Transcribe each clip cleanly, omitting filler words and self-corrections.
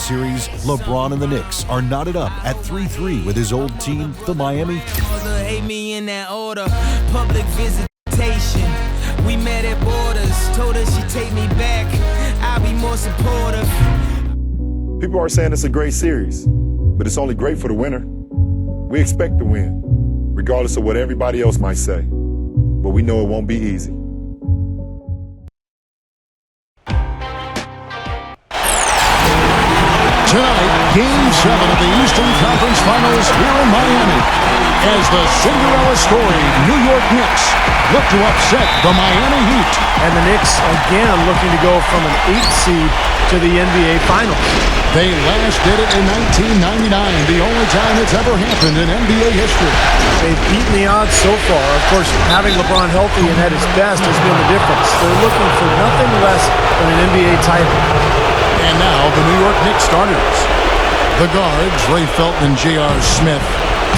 series, LeBron and the Knicks are knotted up at 3-3 with his old team, the Miami. Hate me in that order. Public visitation. We met at Borders. Told her she'd take me back. I'll be more supportive. People are saying it's a great series, but it's only great for the winner. We expect to win, regardless of what everybody else might say. But we know it won't be easy. Tonight, Game 7 of the Eastern Conference Finals here in Miami, as the Cinderella story New York Knicks look to upset the Miami Heat. And the Knicks, again, looking to go from an 8 seed to the NBA Finals. They last did it in 1999, the only time it's ever happened in NBA history. They've beaten the odds so far. Of course, having LeBron healthy and at his best has been the difference. They're looking for nothing less than an NBA title. And now the New York Knicks starters. The guards, Ray Felton and J.R. Smith.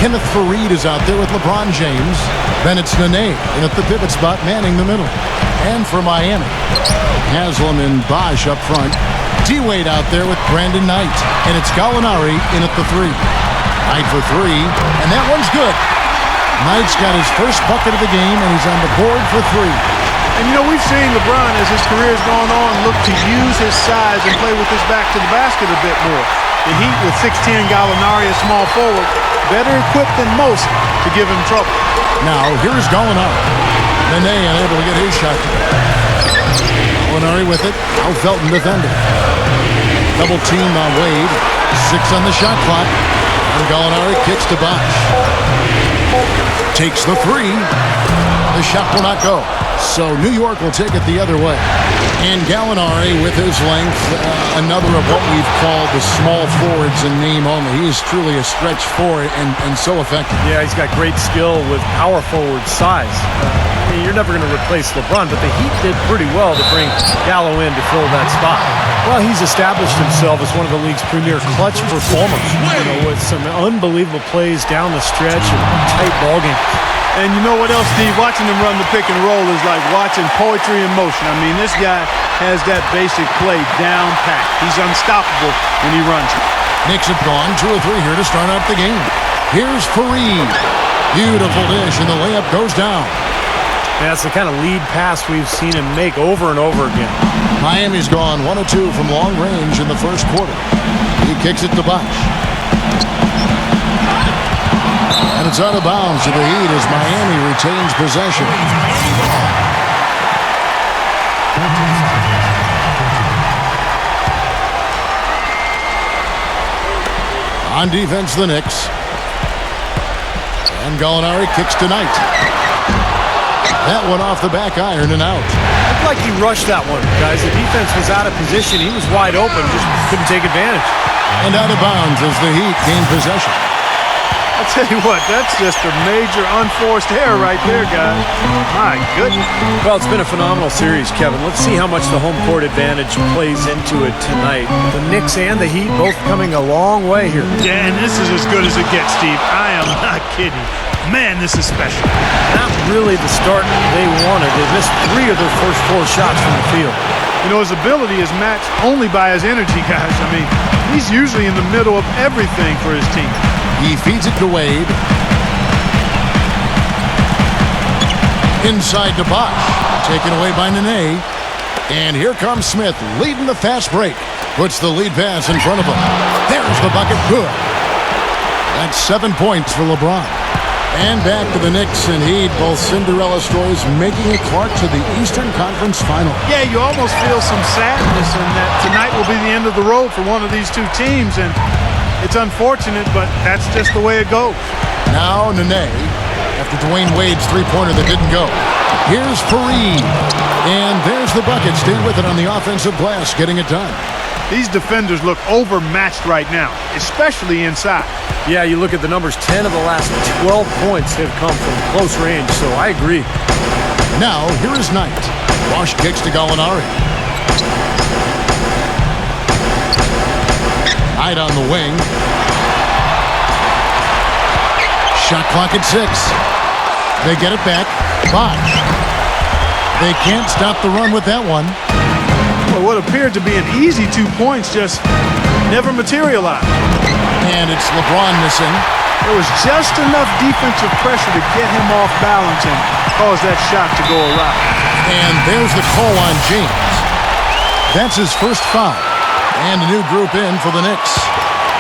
Kenneth Faried is out there with LeBron James. Then it's Nene in at the pivot spot, manning the middle. And for Miami, Haslam and Bosh up front. D-Wade out there with Brandon Knight. And it's Gallinari in at the 3. Knight for 3, and that one's good. Knight's got his first bucket of the game, and he's on the board for 3. And, you know, we've seen LeBron, as his career's gone on, look to use his size and play with his back to the basket a bit more. The Heat with 6'10" Gallinari, a small forward, better equipped than most to give him trouble. Now, here's Gallinari. Nene unable to get his shot. Gallinari with it. Now Felton defending. Double team on Wade. 6 on the shot clock. And Gallinari kicks to Bosh. Takes the 3. The shot will not go. So New York will take it the other way. And Gallinari with his length, another of what we've called the small forwards in name only. He is truly a stretch forward and so effective. Yeah, he's got great skill with power forward size. You're never going to replace LeBron, but the Heat did pretty well to bring Gallo in to fill that spot. Well, he's established himself as one of the league's premier clutch performers, with some unbelievable plays down the stretch and tight ball games. And you know what else, Steve? Watching him run the pick and roll is like watching poetry in motion. I mean, this guy has that basic play down pat. He's unstoppable when he runs it. Knicks have gone 2 or 3 here to start out the game. Here's Faried. Beautiful dish, and the layup goes down. That's the kind of lead pass we've seen him make over and over again. Miami's gone 1 of 2 from long range in the first quarter. He kicks it to Bosh. And it's out of bounds to the Heat as Miami retains possession. On defense, the Knicks. And Gallinari kicks to Knight. That one off the back iron and out. Looked like he rushed that one, guys. The defense was out of position. He was wide open, just couldn't take advantage. And out of bounds as the Heat gain possession. I'll tell you what, that's just a major unforced error right there, guys. My goodness. Well, it's been a phenomenal series, Kevin. Let's see how much the home court advantage plays into it tonight. The Knicks and the Heat both coming a long way here. Yeah, and this is as good as it gets, Steve. I am not kidding. Man, this is special. Not really the start they wanted. They missed 3 of their first 4 shots from the field. You know, his ability is matched only by his energy, guys. I mean, he's usually in the middle of everything for his team. He feeds it to Wade. Inside to Bosh. Taken away by Nene. And here comes Smith, leading the fast break. Puts the lead pass in front of him. There's the bucket. Good. That's 7 points for LeBron. And back to the Knicks and Heat, both Cinderella stories making it Clark to the Eastern Conference Final. Yeah, you almost feel some sadness in that tonight will be the end of the road for one of these two teams, and it's unfortunate, but that's just the way it goes. Now Nene, after Dywane Wade's 3-pointer that didn't go. Here's Faried, and there's the bucket. Stay with it on the offensive glass, getting it done. These defenders look overmatched right now, especially inside. Yeah, you look at the numbers, 10 of the last 12 points have come from close range, so I agree. Now, here is Knight. Bosh kicks to Gallinari. Knight on the wing. Shot clock at 6. They get it back. Bosh. They can't stop the run with that one. Well, what appeared to be an easy 2 points just never materialized. And it's LeBron missing. There was just enough defensive pressure to get him off balance and cause that shot to go awry. And there's the call on James. That's his first foul. And a new group in for the Knicks.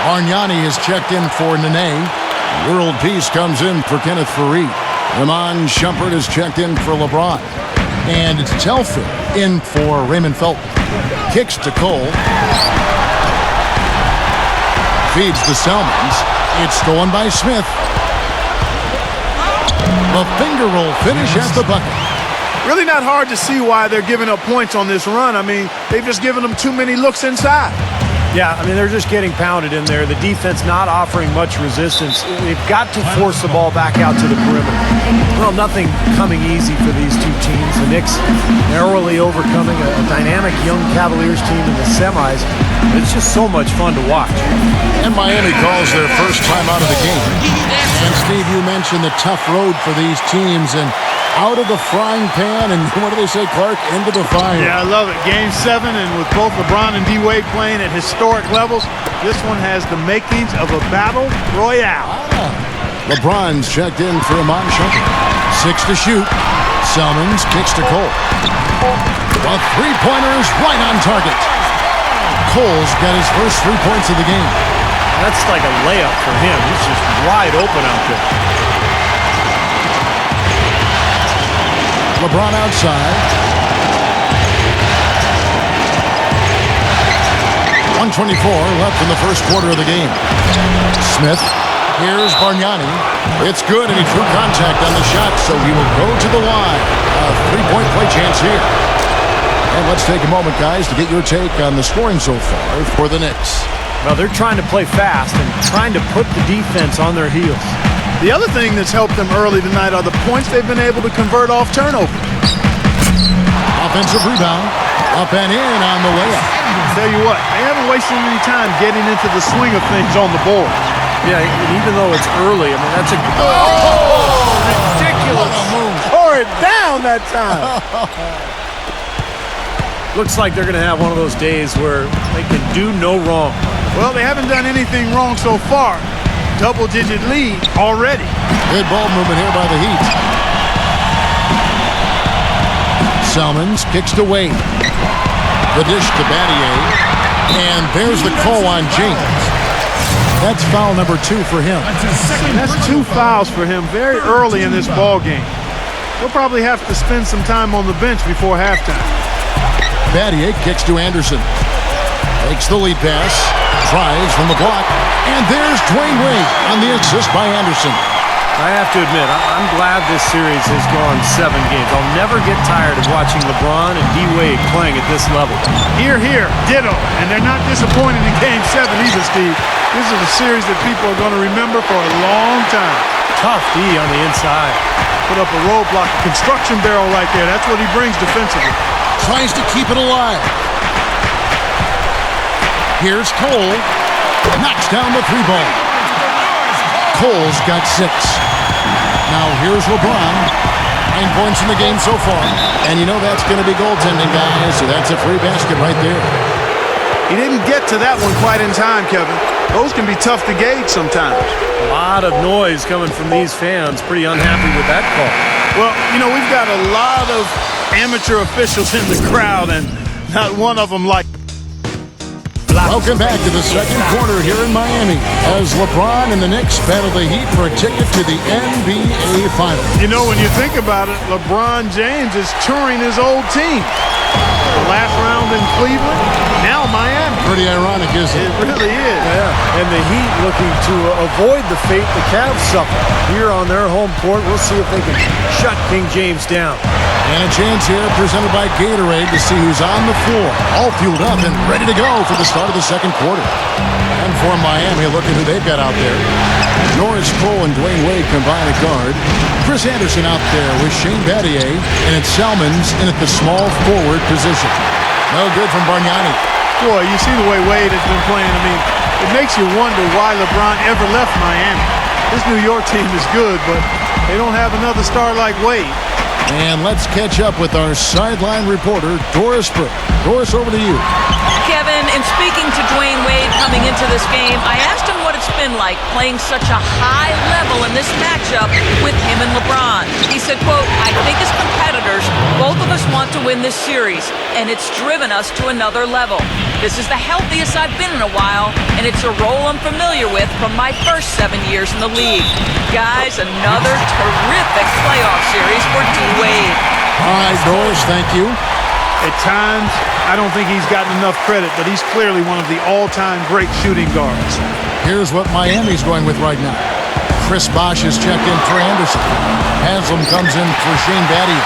Bargnani is checked in for Nene. World Peace comes in for Kenneth Faried. Ramon Shumpert is checked in for LeBron. And it's Telfair in for Raymond Felton. Kicks to Cole. Feeds to Selmans. It's stolen by Smith. The finger roll finish at the bucket. Really not hard to see why they're giving up points on this run. I mean, they've just given them too many looks inside. Yeah, I mean, they're just getting pounded in there. The defense not offering much resistance. They've got to force the ball back out to the perimeter. Well, nothing coming easy for these two teams. The Knicks narrowly overcoming a dynamic young Cavaliers team in the semis. It's just so much fun to watch. And Miami calls their first time out of the game. And Steve, you mentioned the tough road for these teams and out of the frying pan and what do they say, Clark? Into the fire. Yeah, I love it. Game 7, and with both LeBron and D-Wade playing at historic levels, this one has the makings of a battle royale. LeBron's checked in for Ramon Shumpert. 6 to shoot. Selmans kicks to Cole. The three-pointer is right on target. Cole's got his first 3 points of the game. That's like a layup for him. He's just wide open out there. LeBron outside. 1:24 left in the first quarter of the game. Smith. Here's Bargnani. It's good, and he drew contact on the shot, so he will go to the line. A three-point play chance here. And let's take a moment, guys, to get your take on the scoring so far for the Knicks. Well, they're trying to play fast and trying to put the defense on their heels. The other thing that's helped them early tonight are the points they've been able to convert off turnovers. Offensive rebound. Up and in on the layup. Tell you what, they haven't wasted any time getting into the swing of things on the board. Yeah, and even though it's early, I mean, that's a... ridiculous! Tore it down that time. Looks like they're going to have one of those days where they can do no wrong. Well, they haven't done anything wrong so far. Double-digit lead already. Good ball movement here by the Heat. Selmans kicks to Wade. The dish to Battier. And there's the call on James. That's foul number 2 for him. That's 2 fouls for him very early in this ball game. He'll probably have to spend some time on the bench before halftime. Battier kicks to Anderson. Takes the lead pass. Drives from the block. And there's Dywane Wade on the assist by Anderson. I have to admit, I'm glad this series has gone 7 games. I'll never get tired of watching LeBron and D-Wade playing at this level. Here, ditto. And they're not disappointed in Game 7 either, Steve. This is a series that people are going to remember for a long time. Tough D on the inside. Put up a roadblock, a construction barrel right there. That's what he brings defensively. Tries to keep it alive. Here's Cole. Knocks down the 3-ball. Cole's got 6. Now here's LeBron. 9 points in the game so far. And you know that's going to be goaltending, guys. So that's a free basket right there. He didn't get to that one quite in time, Kevin. Those can be tough to gauge sometimes. A lot of noise coming from these fans. Pretty unhappy with that call. Well, you know, we've got a lot of amateur officials in the crowd, and not one of them like. Welcome back to the second quarter here in Miami as LeBron and the Knicks battle the Heat for a ticket to the NBA Finals. You know, when you think about it, LeBron James is touring his old team. The last round in Cleveland, now Miami. Pretty ironic, isn't it? It really is. Yeah, and the Heat looking to avoid the fate the Cavs suffered here on their home court. We'll see if they can shut King James down. And a chance here presented by Gatorade to see who's on the floor. All fueled up and ready to go for the start of the second quarter. And for Miami, look at who they've got out there. Norris Cole and Dywane Wade combine at guard. Chris Anderson out there with Shane Battier. And it's Selmans in at the small forward position. No good from Bargnani. Boy, you see the way Wade has been playing. I mean, it makes you wonder why LeBron ever left Miami. This New York team is good, but they don't have another star like Wade. And let's catch up with our sideline reporter, Doris Burke. Doris, over to you. Kevin, in speaking to Dywane Wade coming into this game, I asked him what it's been like playing such a high level in this matchup with him and LeBron. He said, quote, I think as competitors, both of us want to win this series, and it's driven us to another level. This is the healthiest I've been in a while, and it's a role I'm familiar with from my first 7 years in the league. Guys, another terrific playoff series for D-Wade. All right, Doris, thank you. At times, I don't think he's gotten enough credit, but he's clearly one of the all-time great shooting guards. Here's what Miami's going with right now. Chris Bosh is checked in for Anderson. Haslam comes in for Shane Battier.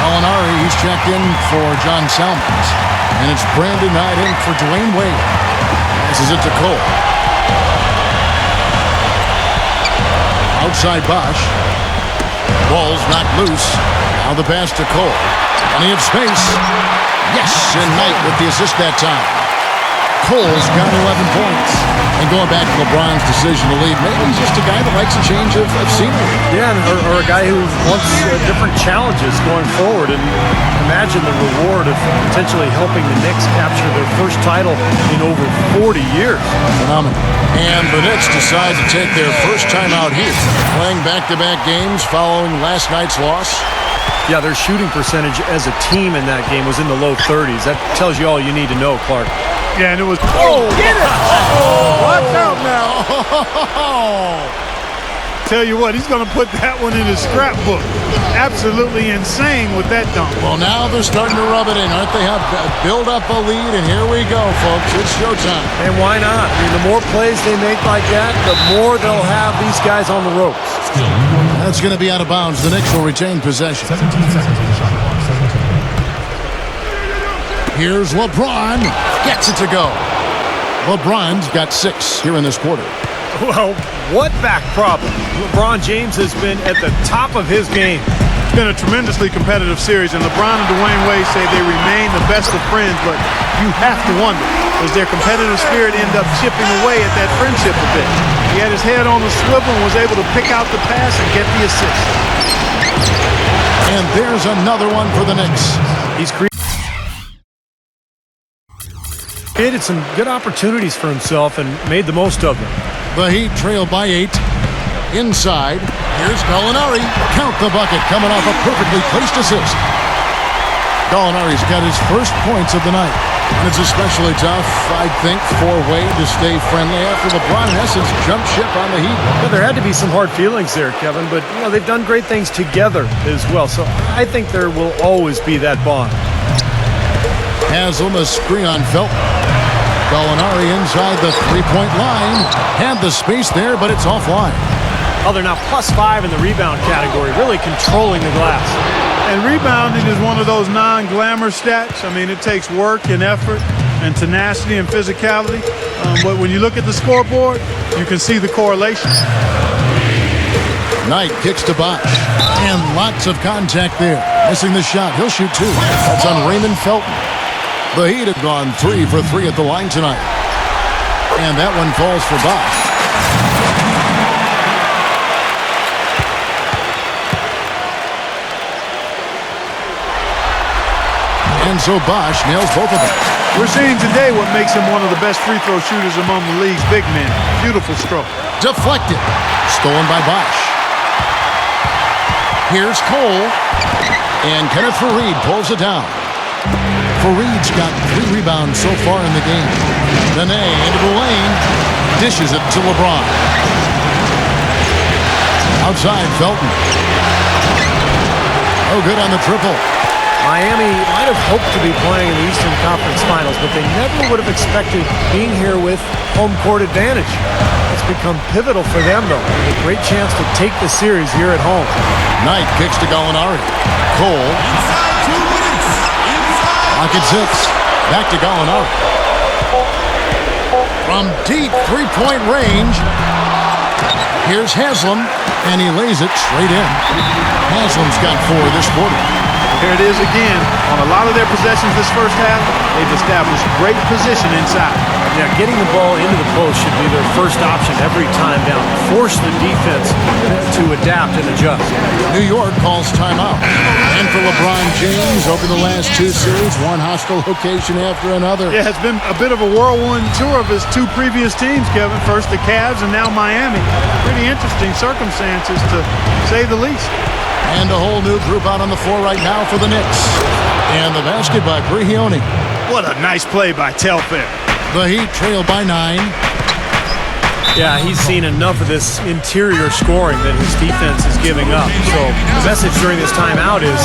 Gallinari, he's checked in for John Salmons. And it's Brandon Knight in for Dywane Wade. Passes it to Cole. Outside Bosh. Ball's knocked loose. Now the pass to Cole. Plenty of space. Yes, and Knight with the assist that time. Cole's got 11 points. And going back to LeBron's decision to leave, maybe he's just a guy that likes a change of scenery. Yeah, or a guy who wants different challenges going forward. And imagine the reward of potentially helping the Knicks capture their first title in over 40 years. Phenomenal. And the Knicks decide to take their first time out here, playing back-to-back games following last night's loss. Yeah, their shooting percentage as a team in that game was in the low 30s. That tells you all you need to know, Clark. Yeah, and it was... Oh, get it! Oh, watch out now. Tell you what, he's going to put that one in his scrapbook. Absolutely insane with that dunk. Well, now they're starting to rub it in, aren't they? Have build up a lead, and here we go, folks. It's showtime. And why not? I mean, the more plays they make like that, the more they'll have these guys on the ropes. That's going to be out of bounds. The Knicks will retain possession. 17 seconds on the shot clock. 17. Here's LeBron. Gets it to go. LeBron's got 6 here in this quarter. Well, what back problem? LeBron James has been at the top of his game. It's been a tremendously competitive series, and LeBron and Dywane Wade say they remain the best of friends, but you have to wonder, does their competitive spirit end up chipping away at that friendship a bit? He had his head on the swivel and was able to pick out the pass and get the assist. And there's another one for the Knicks. He's created some good opportunities for himself and made the most of them. The Heat trail by 8. Inside, here's Gallinari. Count the bucket, coming off a perfectly placed assist. Gallinari's got his first points of the night. And it's especially tough, I think, for Wade to stay friendly after LeBron, in essence, jumped ship on the Heat. Yeah, there had to be some hard feelings there, Kevin, but you know they've done great things together as well. So I think there will always be that bond. Haslam, a screen on Felton. Gallinari inside the three-point line. Had the space there, but it's offline. Oh, they're now +5 in the rebound category, really controlling the glass. And rebounding is one of those non-glamour stats. I mean, it takes work and effort and tenacity and physicality. But when you look at the scoreboard, you can see the correlation. Knight kicks to Bosh. And lots of contact there. Missing the shot. He'll shoot 2. That's on Raymond Felton. The Heat have gone 3 for 3 at the line tonight. And that one falls for Bosh. And so Bosh nails both of them. We're seeing today what makes him one of the best free throw shooters among the league's big men. Beautiful stroke. Deflected. Stolen by Bosh. Here's Cole. And Kenneth Faried pulls it down. Fareed's got 3 rebounds so far in the game. Nene into the lane. Dishes it to LeBron. Outside, Felton. Oh, good on the triple. Miami might have hoped to be playing in the Eastern Conference Finals, but they never would have expected being here with home court advantage. It's become pivotal for them, though, with a great chance to take the series here at home. Knight kicks to Gallinari. Cole. Pocket 6. Back to Gallinari. From deep three-point range, here's Haslam, and he lays it straight in. Haslam's got 4 this quarter. Here it is again. On a lot of their possessions this first half, they've established great position inside. Yeah, getting the ball into the post should be their first option every time down. Force the defense to adapt and adjust. New York calls timeout. And for LeBron James, over the last two series, one hostile location after another. Yeah, it's been a bit of a whirlwind tour of his two previous teams, Kevin. First the Cavs and now Miami. Pretty interesting circumstances, to say the least. And a whole new group out on the floor right now for the Knicks. And the basket by Brihione. What a nice play by Telfair. The Heat trail by 9. Yeah, he's seen enough of this interior scoring that his defense is giving up. So the message during this timeout is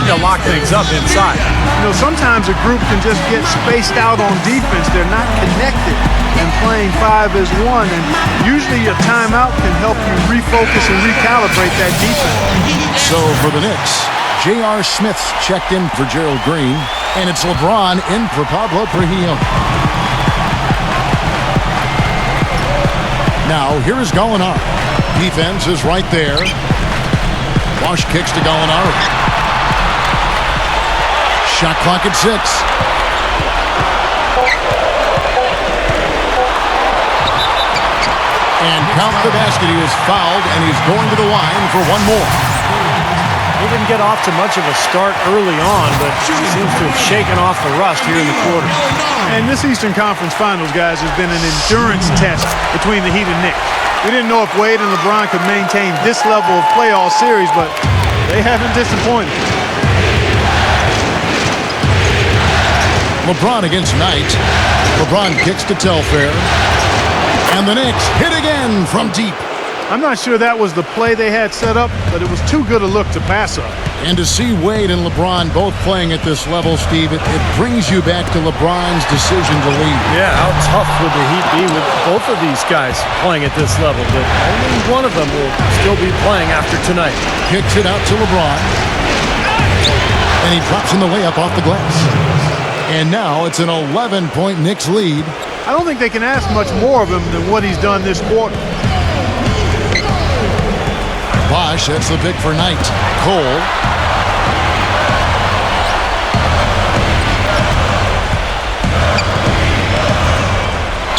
to lock things up inside. You know, sometimes a group can just get spaced out on defense. They're not connected and playing 5 as 1. And usually a timeout can help you refocus and recalibrate that defense. So for the Knicks, J.R. Smith's checked in for Gerald Green. And it's LeBron in for Pablo Brihione. Now, here is Gallinari. Defense is right there. Bosh kicks to Gallinari. Shot clock at 6. And count the basket. He was fouled, and he's going to the line for one more. He didn't get off to much of a start early on, but seems to have shaken off the rust here in the quarter. And this Eastern Conference Finals, guys, has been an endurance test between the Heat and Knicks. We didn't know if Wade and LeBron could maintain this level of play all series, but they haven't disappointed. LeBron against Knight. LeBron kicks to Telfair. And the Knicks hit again from deep. I'm not sure that was the play they had set up, but it was too good a look to pass up. And to see Wade and LeBron both playing at this level, Steve, it brings you back to LeBron's decision to leave. Yeah, how tough would the Heat be with both of these guys playing at this level? But only one of them will still be playing after tonight. Kicks it out to LeBron. And he drops in the layup off the glass. And now it's an 11-point Knicks lead. I don't think they can ask much more of him than what he's done this quarter. Bosh, that's the pick for Knight. Cole.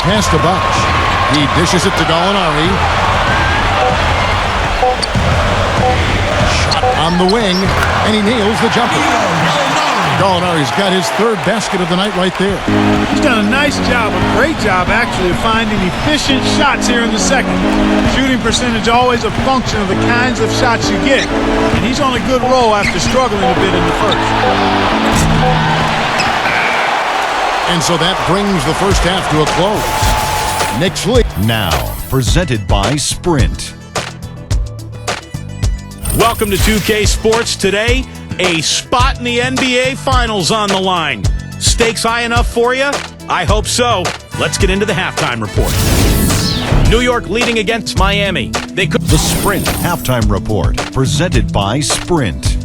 Pass to Bosh. He dishes it to Gallinari. Shot on the wing, and he nails the jumper. Gallinari's got his third basket of the night right there. He's done a nice job, a great job actually, of finding efficient shots here in the second. Shooting percentage always a function of the kinds of shots you get, and he's on a good roll after struggling a bit in the first. And so that brings the first half to a close. Knicks lead. Now, presented by Sprint. Welcome to 2K Sports. Today, a spot in the NBA Finals on the line. Stakes high enough for you? I hope so. Let's get into the halftime report. New York leading against Miami. The Sprint Halftime Report, presented by Sprint.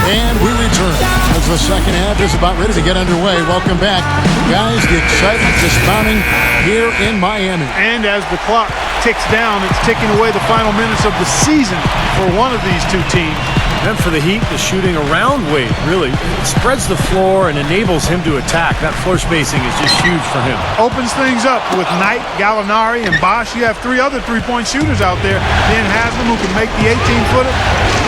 And we return as the second half is about ready to get underway. Welcome back. Guys, the excitement is mounting here in Miami. And as the clock ticks down, it's ticking away the final minutes of the season for one of these two teams. And for the Heat, the shooting around Wade really spreads the floor and enables him to attack. That floor spacing is just huge for him. Opens things up with Knight, Gallinari, and Bosh. You have 3 other three-point shooters out there. Then Haslam, who can make the 18-footer.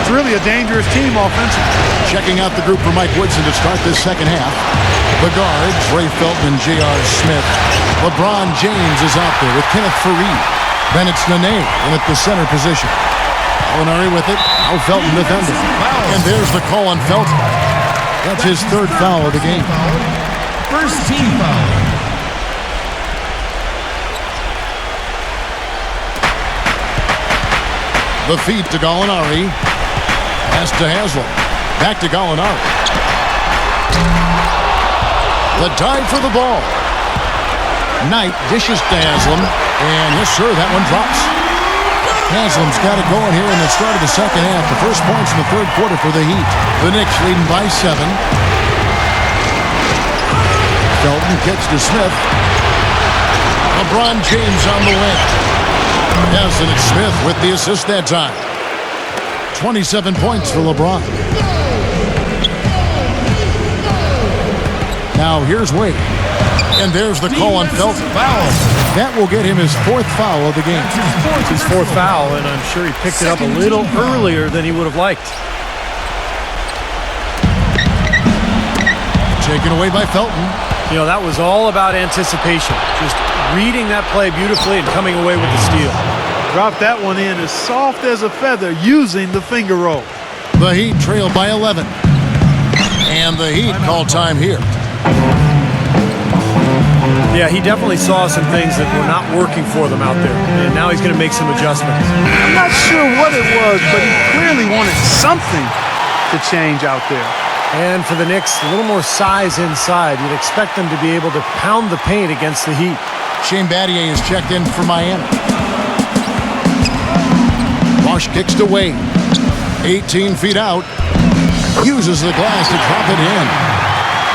It's really a dangerous team offensively. Checking out the group for Mike Woodson to start this second half. The guards, Ray Felton and J.R. Smith. LeBron James is out there with Kenneth Faried. Then it's Nene in at the center position. Gallinari with it. Now Felton defending. And there's the call on Felton. That's his third foul of the game. First team foul. The feed to Gallinari. Pass to Haslam. Back to Gallinari. The dive for the ball. Knight dishes to Haslam. And yes, sir, that one drops. Haslam's got it going here in the start of the second half. The first points in the third quarter for the Heat. The Knicks leading by 7. Felton kicks to Smith. LeBron James on the wing. Yes, and it's Smith with the assist that time. 27 points for LeBron. Now here's Wade. And there's the call on Felton. Foul. That will get him his 4th foul of the game. His 4th foul, and I'm sure he picked it up a little earlier than he would have liked. Taken away by Felton. You know, that was all about anticipation. Just reading that play beautifully and coming away with the steal. Dropped that one in as soft as a feather using the finger roll. The Heat trail by 11. And the Heat call time here. Yeah, he definitely saw some things that were not working for them out there. And now he's going to make some adjustments. I'm not sure what it was, but he clearly wanted something to change out there. And for the Knicks, a little more size inside. You'd expect them to be able to pound the paint against the Heat. Shane Battier is checked in for Miami. Bosh kicks to Wade. 18 feet out. Uses the glass to drop it in.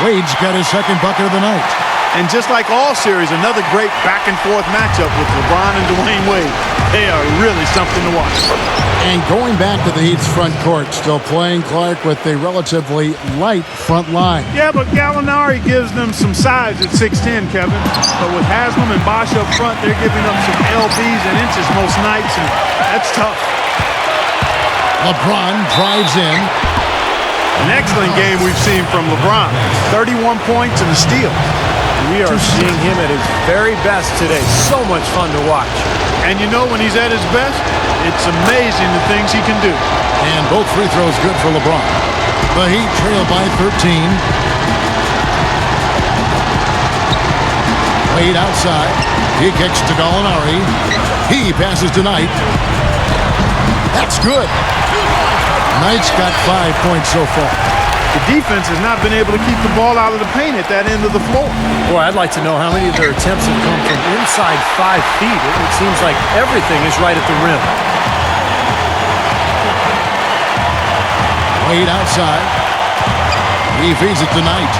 Wade's got his 2nd bucket of the night. And just like all series, another great back-and-forth matchup with LeBron and Dywane Wade. They are really something to watch. And going back to the Heat's front court, still playing Clark with a relatively light front line. Yeah, but Gallinari gives them some size at 6'10", Kevin. But with Haslam and Bosh up front, they're giving up some LBs and inches most nights, and that's tough. LeBron drives in. An excellent game we've seen from LeBron. 31 points and a steal. We are seeing him at his very best today. So much fun to watch. And you know when he's at his best, it's amazing the things he can do. And both free throws good for LeBron. The Heat trail by 13. Wade outside. He kicks to Gallinari. He passes to Knight. That's good. Knight's got 5 points so far. The defense has not been able to keep the ball out of the paint at that end of the floor. Boy, I'd like to know how many of their attempts have come from inside 5 feet. It seems like everything is right at the rim. Wade outside. He feeds it to Knight.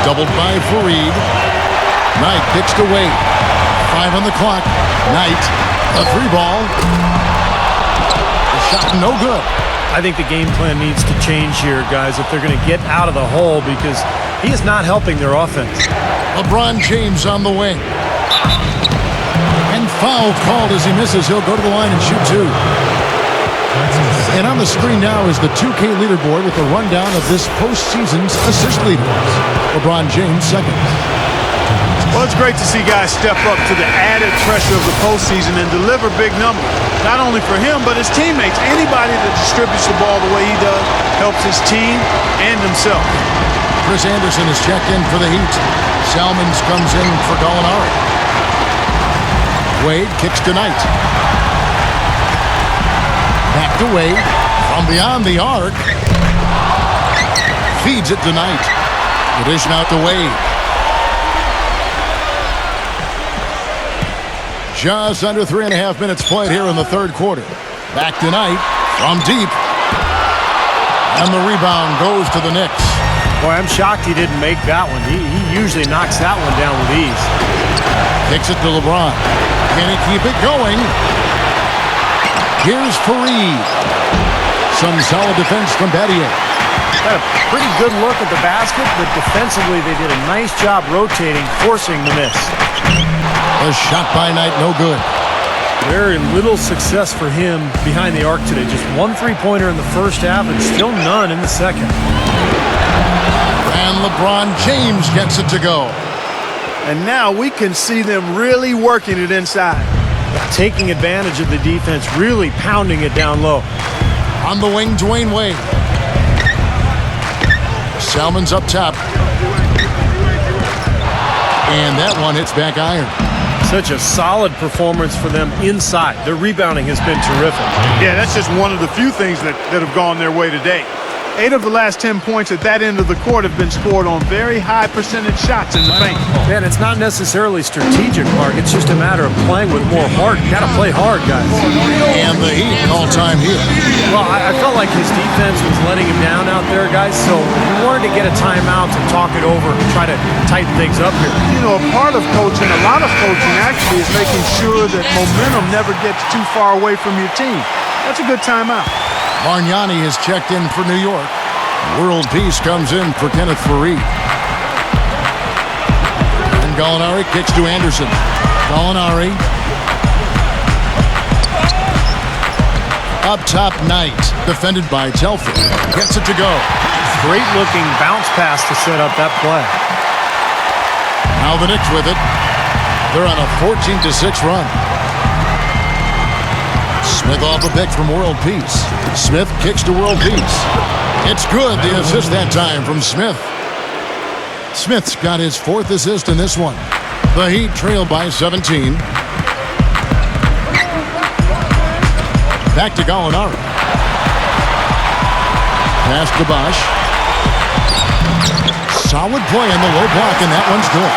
Doubled by Fareed. Knight kicks to Wade. 5 on the clock. Knight, a 3-ball. The shot no good. I think the game plan needs to change here, guys, if they're going to get out of the hole, because he is not helping their offense. LeBron James on the wing. And foul called as he misses. He'll go to the line and shoot 2. And on the screen now is the 2K leaderboard with a rundown of this postseason's assist leaders. LeBron James second. Well, it's great to see guys step up to the added pressure of the postseason and deliver big numbers. Not only for him, but his teammates. Anybody that distributes the ball the way he does helps his team and himself. Chris Anderson is checked in for the Heat. Salmons comes in for Gallinari. Wade kicks to Knight. Back to Wade. From beyond the arc. Feeds it to Knight. The dish out to Wade. Just under 3.5 minutes played here in the 3rd quarter. Back to Knight from deep. And the rebound goes to the Knicks. Boy, I'm shocked he didn't make that one. He usually knocks that one down with ease. Kicks it to LeBron. Can he keep it going? Here's Fareed. Some solid defense from Battier. Had a pretty good look at the basket, but defensively they did a nice job rotating, forcing the miss. A shot by Knight, no good. Very little success for him behind the arc today. Just 1 3-pointer in the first half and still none in the second. And LeBron James gets it to go. And now we can see them really working it inside. Taking advantage of the defense, really pounding it down low. On the wing, Dywane Wade. Salmon's up top. And that one hits back iron. Such a solid performance for them inside. Their rebounding has been terrific. Yeah, that's just one of the few things that have gone their way today. 8 of the last 10 points at that end of the court have been scored on very high percentage shots in the paint. Man, it's not necessarily strategic, Mark. It's just a matter of playing with more heart. You got to play hard, guys. And the Heat call time here. Well, I felt like his defense was letting him down out there, guys, so he wanted to get a timeout to talk it over and try to tighten things up here. You know, a part of coaching, a lot of coaching actually, is making sure that momentum never gets too far away from your team. That's a good timeout. Bargnani is checked in for New York. World Peace comes in for Kenneth Faried. And Gallinari kicks to Anderson. Gallinari. Up top, Knight. Defended by Telford. Gets it to go. Great looking bounce pass to set up that play. Now the Knicks with it. They're on a 14-6 run. Smith off a pick from World Peace. Smith kicks to World Peace. It's good. The assist that time from Smith. Smith's got his 4th assist in this one. The Heat trail by 17. Back to Gallinari. Pass to Bosh. Solid play on the low block, and that one's good.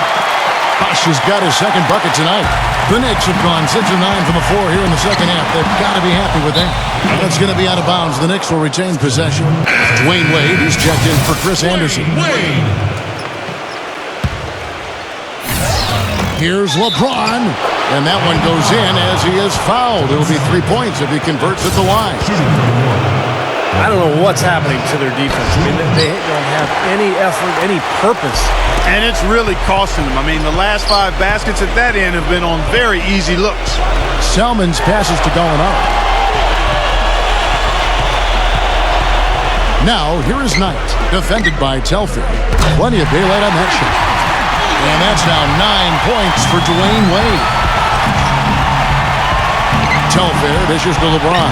Bosh has got his 2nd bucket tonight. The Knicks have gone 6 of 9 from the floor here in the 2nd half. They've got to be happy with that. That's going to be out of bounds. The Knicks will retain possession. Dywane Wade, he's checked in for Chris Anderson. Here's LeBron. And that one goes in as he is fouled. It'll be 3 points if he converts at the line. I don't know what's happening to their defense. I mean, they don't have any effort, any purpose. And it's really costing them. I mean, the last 5 baskets at that end have been on very easy looks. Selman's passes to Gallinari. Now, here is Knight, defended by Telford. Plenty of daylight on that shot. And that's now 9 points for Dywane Wade. Telfair dishes to LeBron.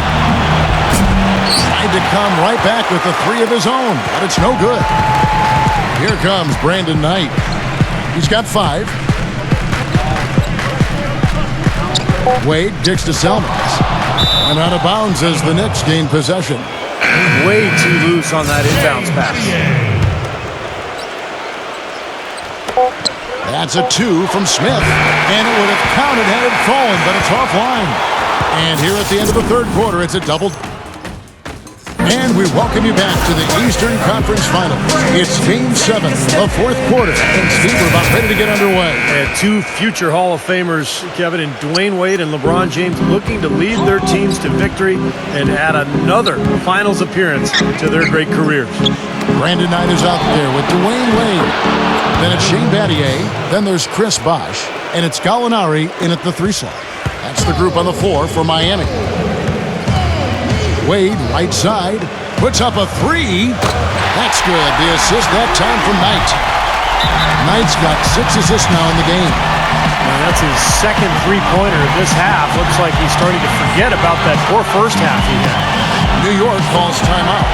Tried to come right back with the 3 of his own, but it's no good. Here comes Brandon Knight. He's got 5. Wade kicks to Selmans. And out of bounds as the Knicks gain possession. Way too loose on that inbounds pass. That's a 2 from Smith. And it would have counted had it fallen, but it's offline. And here at the end of the 3rd quarter, it's a double. And we welcome you back to the Eastern Conference Finals. It's Game 7, the 4th quarter. And Steve, we're about ready to get underway. And 2 future Hall of Famers, Kevin, and Dywane Wade and LeBron James, looking to lead their teams to victory and add another finals appearance to their great careers. Brandon Knight is out there with Dywane Wade. Then it's Shane Battier. Then there's Chris Bosh. And it's Gallinari in at the 3 slot. That's the group on the floor for Miami. Wade, right side, puts up a 3. That's good. The assist that time from Knight. Knight's got 6 assists now in the game. And that's his 2nd 3-pointer of this half. Looks like he's starting to forget about that poor first half he had. New York calls timeout.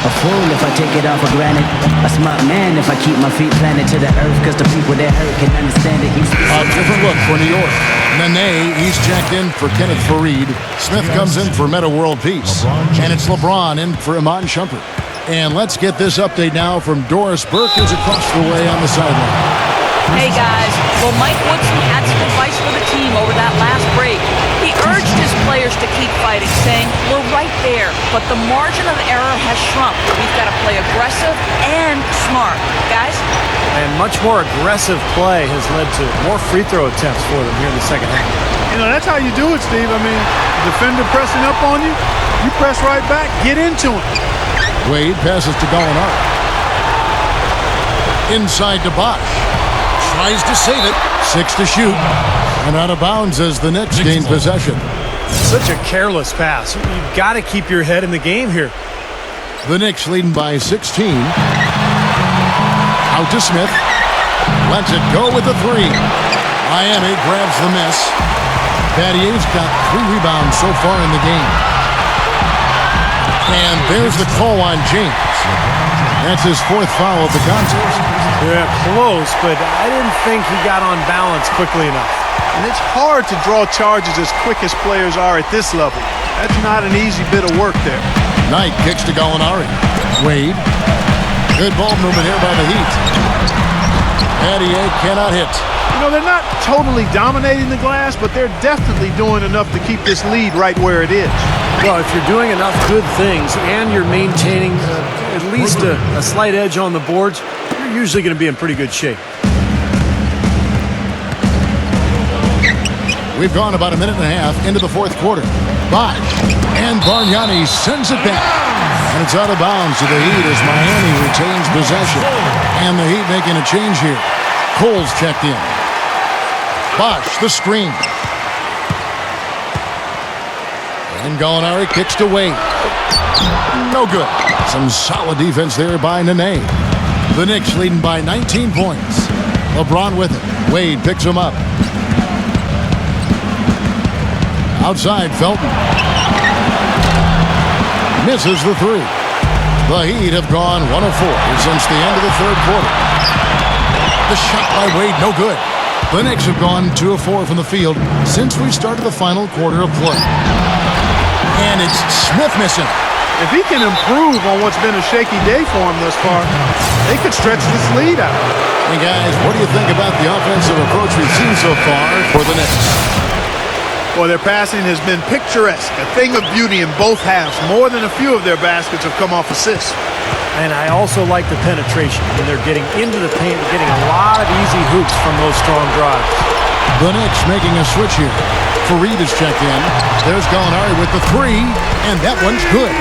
A fool if I take it all for granted. A smart man if I keep my feet planted to the earth. Cause the people that hurt can understand it. A different look for New York. Nene, he's checked in for Kenneth Faried. Smith comes in for Meta World Peace. And it's LeBron in for Iman Shumpert. And let's get this update now from Doris Burke, who's across the way on the sideline. Hey guys, well Mike Woodson had some advice for the team over that last break. He urged his players to keep fighting, saying, we're right there, but the margin of error has shrunk. We've got to play aggressive and smart. Guys? And much more aggressive play has led to more free throw attempts for them here in the 2nd half. You know, that's how you do it, Steve. I mean, defender pressing up on you, you press right back, get into him. Wade passes to Gallinari. Inside to Bosh. Tries to save it. 6 to shoot. And out of bounds as the Knicks gain possession. Such a careless pass. You've got to keep your head in the game here. The Knicks leading by 16. Out to Smith. Lets it go with the 3. Miami grabs the miss. Battier's got 3 rebounds so far in the game. And there's the call on James. That's his 4th foul of the contest. Yeah, close, but I didn't think he got on balance quickly enough. And it's hard to draw charges as quick as players are at this level. That's not an easy bit of work there. Knight kicks to Gallinari. Wade. Good ball movement here by the Heat. Battier cannot hit. You know, they're not totally dominating the glass, but they're definitely doing enough to keep this lead right where it is. Well, if you're doing enough good things and you're maintaining at least a slight edge on the boards, you're usually going to be in pretty good shape. We've gone about a minute and a half into the fourth quarter. Bosh and Bargnani sends it back. And it's out of bounds to the Heat as Miami retains possession. And the Heat making a change here. Cole's checked in. Bosh, the screen. And Gallinari kicks to Wade. No good. Some solid defense there by Nene. The Knicks leading by 19 points. LeBron with it. Wade picks him up. Outside, Felton. Misses the three. The Heat have gone 1 of 4 since the end of the third quarter. The shot by Wade, no good. The Knicks have gone 2 of 4 from the field since we started the final quarter of play. And it's Smith missing. If he can improve on what's been a shaky day for him thus far, they could stretch this lead out. Hey guys, what do you think about the offensive approach we've seen so far for the Knicks? Well, their passing has been picturesque, a thing of beauty in both halves. More than a few of their baskets have come off assists. And I also like the penetration. When they're getting into the paint, they're getting a lot of easy hoops from those strong drives. The Knicks making a switch here. Fareed is checked in. There's Gallinari with the three, and that one's good.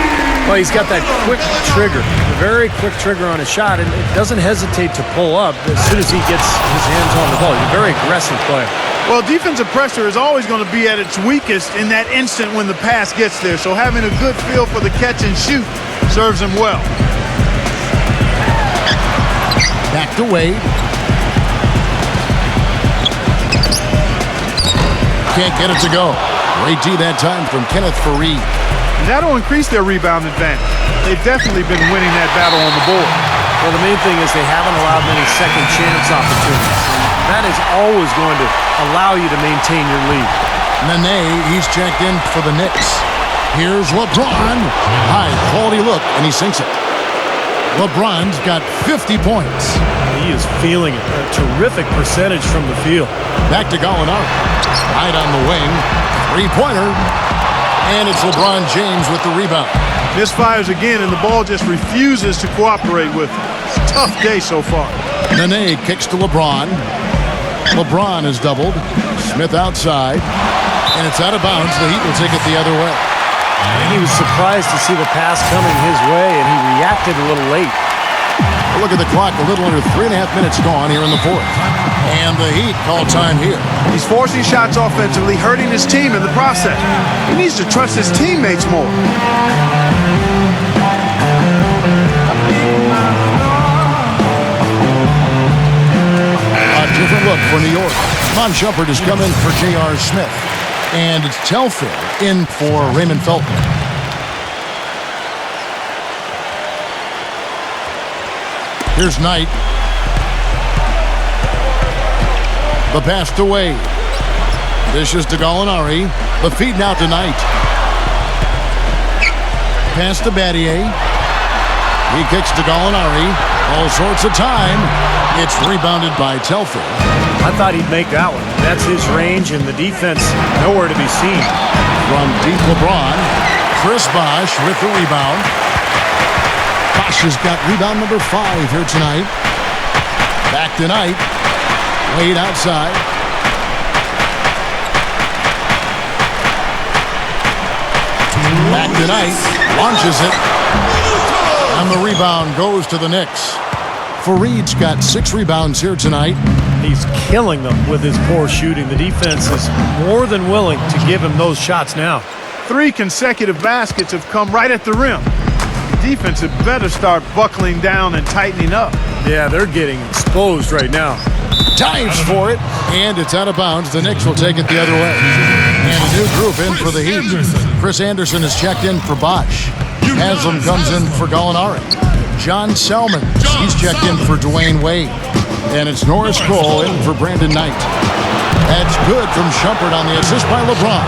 Well, he's got that quick trigger, a very quick trigger on his shot, and it doesn't hesitate to pull up as soon as he gets his hands on the ball. He's a very aggressive player. Well, defensive pressure is always going to be at its weakest in that instant when the pass gets there. So having a good feel for the catch and shoot serves him well. Back to Wade. Can't get it to go. Great D that time from Kenneth Fareed. That'll increase their rebound advantage. They've definitely been winning that battle on the board. Well, the main thing is they haven't allowed many second chance opportunities. And that is always going to allow you to maintain your lead. Nene, he's checked in for the Knicks. Here's LeBron. High quality look, and he sinks it. LeBron's got 50 points. He is feeling it. A terrific percentage from the field. Back to Gallinari. Right on the wing. Three-pointer. And it's LeBron James with the rebound. Misfires again, and the ball just refuses to cooperate with him. It's a tough day so far. Nene kicks to LeBron. LeBron is doubled. Smith outside. And it's out of bounds. The Heat will take it the other way. And he was surprised to see the pass coming his way, and he reacted a little late. Look at the clock, a little under 3.5 minutes gone here in the fourth. And the Heat call time here. He's forcing shots offensively, hurting his team in the process. He needs to trust his teammates more. A different look for New York. Mon Shumpert has come in for J.R. Smith. And it's Telfair in for Raymond Felton. Here's Knight. The pass to Wade. Dishes to Gallinari. The feed now to Knight. Pass to Battier. He kicks to Gallinari. All sorts of time. It's rebounded by Telfair. I thought he'd make that one. That's his range, and the defense nowhere to be seen. From deep LeBron. Chris Bosh with the rebound. Bosh has got rebound number 5 here tonight. Back to Knight. Wade outside. Back to Knight. Launches it. And the rebound goes to the Knicks. Fareed's got 6 rebounds here tonight. He's killing them with his poor shooting. The defense is more than willing to give him those shots now. 3 consecutive baskets have come right at the rim. The defense had better start buckling down and tightening up. Yeah, they're getting exposed right now. Dives for it, and it's out of bounds. The Knicks will take it the other way. And a new group in for the Heat. Chris Anderson is checked in for Bosh. Haslam comes in for Gallinari. John Selman, he's checked in for Dywane Wade. And it's Norris Cole in for Brandon Knight. That's good from Shumpert on the assist by LeBron.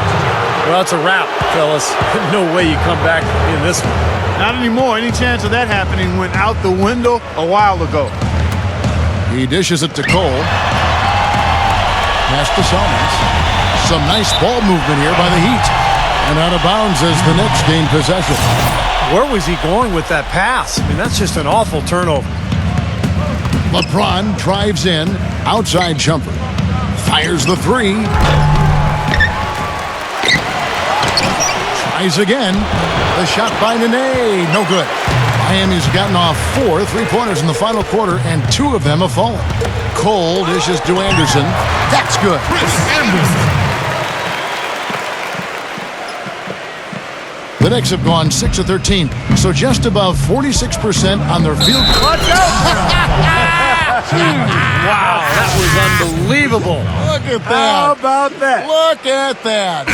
Well, it's a wrap, fellas. No way you come back in this one. Not anymore. Any chance of that happening went out the window a while ago. He dishes it to Cole. Pass to Salmons. Some nice ball movement here by the Heat. And out of bounds as the Knicks gain possession. Where was he going with that pass? I mean, that's just an awful turnover. LeBron drives in. Outside Shumpert. Fires the 3. Tries again. The shot by Nene. No good. Miami's gotten off 4 3-pointers in the final quarter, and 2 of them have fallen. Cole dishes to Anderson. That's good. The Knicks have gone 6 of 13, so just above 46% on their field. Watch out! Wow, that was unbelievable. Look at that. How about that? Look at that.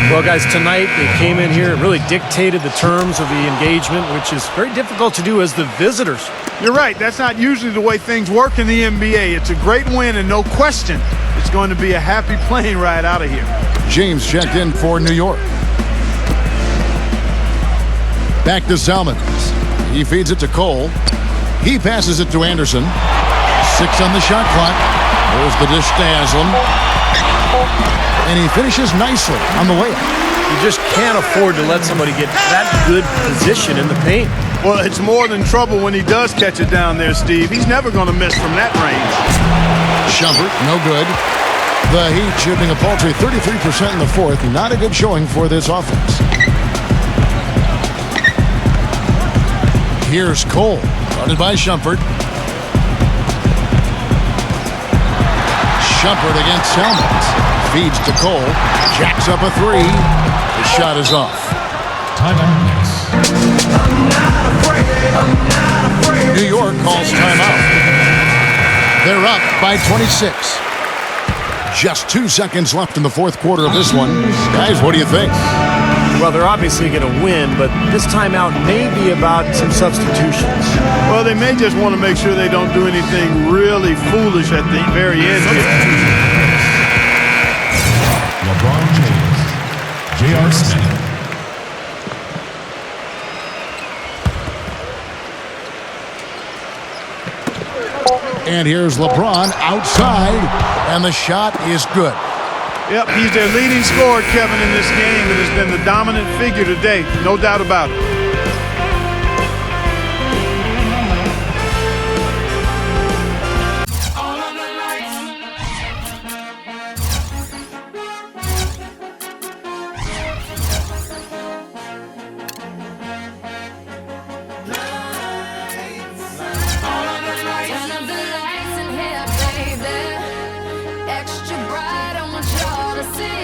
Well, guys, tonight they came in here and really dictated the terms of the engagement, which is very difficult to do as the visitors. You're right. That's not usually the way things work in the NBA. It's a great win, and no question, it's going to be a happy plane ride out of here. James checked in for New York. Back to Salmons. He feeds it to Cole. He passes it to Anderson. 6 on the shot clock. There's the dish to Haslam. And he finishes nicely on the layup. You just can't afford to let somebody get that good position in the paint. Well, it's more than trouble when he does catch it down there, Steve. He's never going to miss from that range. Shumpert, no good. The Heat shooting a paltry 33% in the fourth. Not a good showing for this offense. Here's Cole, guarded by Shumpert. Shumpert against Salmons. Feeds to Cole. Jacks up a 3. The shot is off. Timeout. New York calls timeout. They're up by 26. Just 2 seconds left in the fourth quarter of this one. Guys, what do you think? Well, they're obviously going to win, but this timeout may be about some substitutions. Well, they may just want to make sure they don't do anything really foolish at the very end here. LeBron James, J.R. Smith. And here's LeBron outside, and the shot is good. Yep, he's their leading scorer, Kevin, in this game, and has been the dominant figure today. No doubt about it. Extra bright, I want y'all to see.